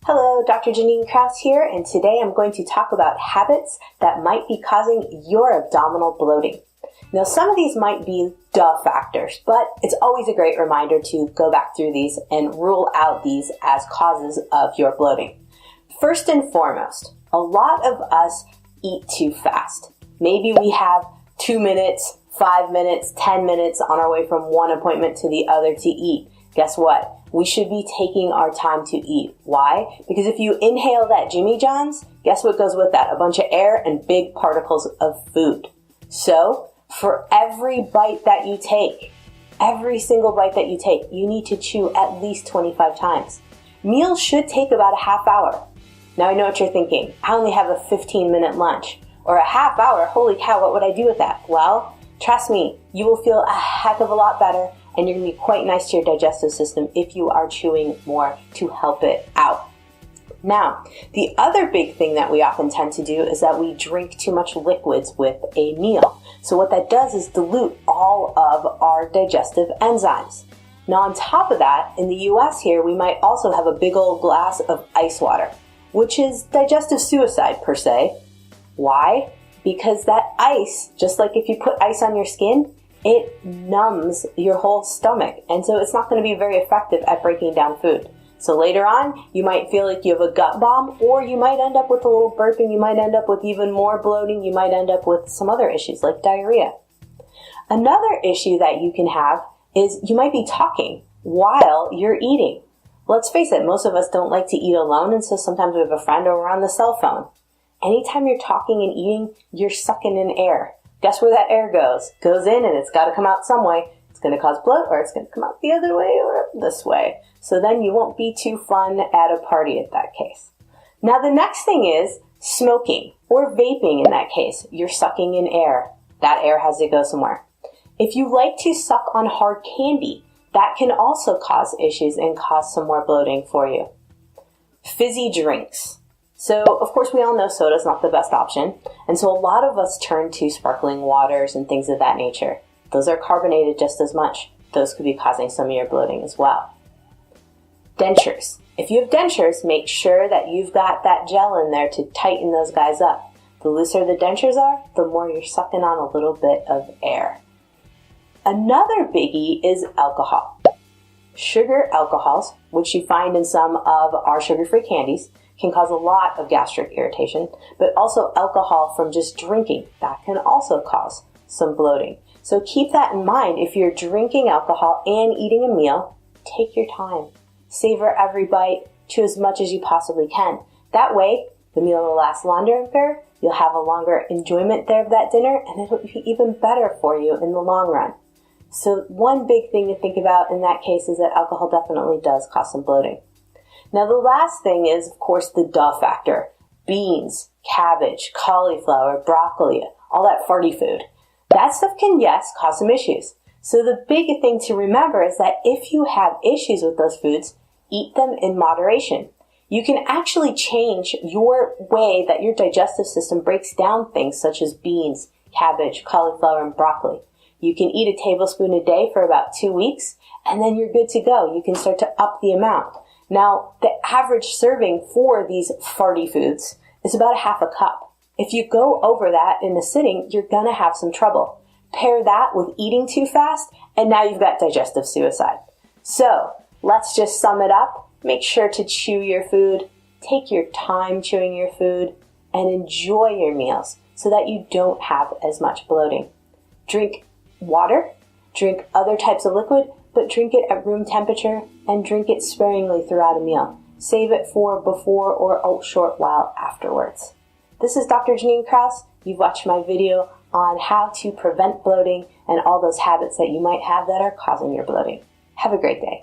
Hello, Dr. Janine Krause here, and today I'm going to talk about habits that might be causing your abdominal bloating. Now, some of these might be duh factors, but it's always a great reminder to go back through these and rule out these as causes of your bloating. First and foremost, a lot of us eat too fast. Maybe we have 2 minutes, 5 minutes, 10 minutes on our way from one appointment to the other to eat. Guess what? We should be taking our time to eat. Why? Because if you inhale that Jimmy John's, guess what goes with that? A bunch of air and big particles of food. So, for every bite that you take, every single bite that you take, you need to chew at least 25 times. Meals should take about a half hour. Now I know what you're thinking. I only have a 15-minute lunch. Or a half hour, holy cow, what would I do with that? Well, trust me, you will feel a heck of a lot better, and you're going to be quite nice to your digestive system if you are chewing more to help it out. Now, the other big thing that we often tend to do is that we drink too much liquids with a meal. So what that does is dilute all of our digestive enzymes. Now on top of that, in the US here, we might also have a big old glass of ice water, which is digestive suicide per se. Why? Because that ice, just like if you put ice on your skin, it numbs your whole stomach, and so it's not going to be very effective at breaking down food. So later on, you might feel like you have a gut bomb, or you might end up with a little burping, you might end up with even more bloating, you might end up with some other issues like diarrhea. Another issue that you can have is you might be talking while you're eating. Let's face it, most of us don't like to eat alone, and so sometimes we have a friend or we're on the cell phone. Anytime you're talking and eating, you're sucking in air. Guess where that air goes? Goes in and it's got to come out some way. It's going to cause bloat, or it's going to come out the other way or this way. So then you won't be too fun at a party at that case. Now the next thing is smoking or vaping in that case. You're sucking in air. That air has to go somewhere. If you like to suck on hard candy, that can also cause issues and cause some more bloating for you. Fizzy drinks. So, of course, we all know soda is not the best option, and so a lot of us turn to sparkling waters and things of that nature. Those are carbonated just as much. Those could be causing some of your bloating as well. Dentures. If you have dentures, make sure that you've got that gel in there to tighten those guys up. The looser the dentures are, the more you're sucking on a little bit of air. Another biggie is alcohol. Sugar alcohols, which you find in some of our sugar-free candies, can cause a lot of gastric irritation, but also alcohol from just drinking. That can also cause some bloating. So keep that in mind. If you're drinking alcohol and eating a meal, take your time. Savor every bite. Chew as much as you possibly can. That way, the meal will last longer, you'll have a longer enjoyment there of that dinner, and it'll be even better for you in the long run. So one big thing to think about in that case is that alcohol definitely does cause some bloating. Now the last thing is, of course, the duh factor. Beans, cabbage, cauliflower, broccoli, all that farty food. That stuff can, yes, cause some issues. So the big thing to remember is that if you have issues with those foods, eat them in moderation. You can actually change your way that your digestive system breaks down things such as beans, cabbage, cauliflower, and broccoli. You can eat a tablespoon a day for about 2 weeks, and then you're good to go. You can start to up the amount. Now, the average serving for these farty foods is about a half a cup. If you go over that in a sitting, you're going to have some trouble. Pair that with eating too fast, and now you've got digestive suicide. So, let's just sum it up. Make sure to chew your food, take your time chewing your food, and enjoy your meals so that you don't have as much bloating. Drink water, drink other types of liquid, but drink it at room temperature and drink it sparingly throughout a meal. Save it for before or a short while afterwards. This is Dr. Janine Krause. You've watched my video on how to prevent bloating and all those habits that you might have that are causing your bloating. Have a great day.